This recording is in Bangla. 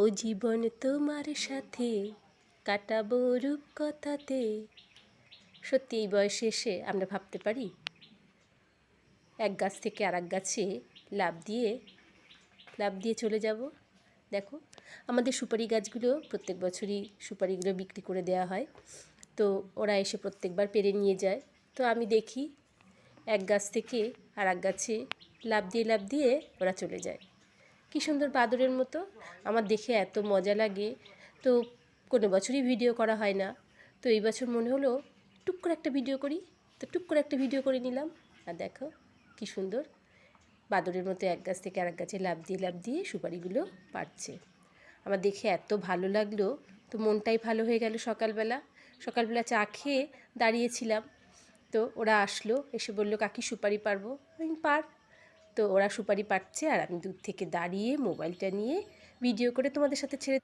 ও জীবন তোমার সাথে কাটাবো রূপকথাতে। সত্যি এই বয়সে এসে আমরা ভাবতে পারি এক গাছ থেকে আর এক গাছে লাফ দিয়ে চলে যাব। দেখো, আমাদের সুপারি গাছগুলো প্রত্যেক বছরই সুপারিগুলো বিক্রি করে দেওয়া হয়, তো ওরা এসে প্রত্যেকবার পেরে নিয়ে যায়। তো আমি দেখি এক গাছ থেকে আর এক গাছে লাফ দিয়ে ওরা চলে যায়। কী সুন্দর বাদরের মতো, আমার দেখে এত মজা লাগে। তো কোনো বছরই ভিডিও করা হয় না, তো এই বছর মনে হলো টুক করে একটা ভিডিও করি। তো টুক করে একটা ভিডিও করে নিলাম। আর দেখো কী সুন্দর বাদরের মতো এক গাছ থেকে আরেক গাছে লাফ দিয়ে সুপারিগুলো পাড়ছে। আমার দেখে এত ভালো লাগলো, তো মনটাই ভালো হয়ে গেল। সকালবেলা চা খেয়ে দাঁড়িয়েছিলাম, তো ওরা আসলো, এসে বললো কাকি সুপারি পারবো। আমি পার। তো ওরা সুপারি পাড়ছে আর আমি দূর থেকে দাঁড়িয়ে মোবাইলটা নিয়ে ভিডিও করে তোমাদের সাথে ছেড়ে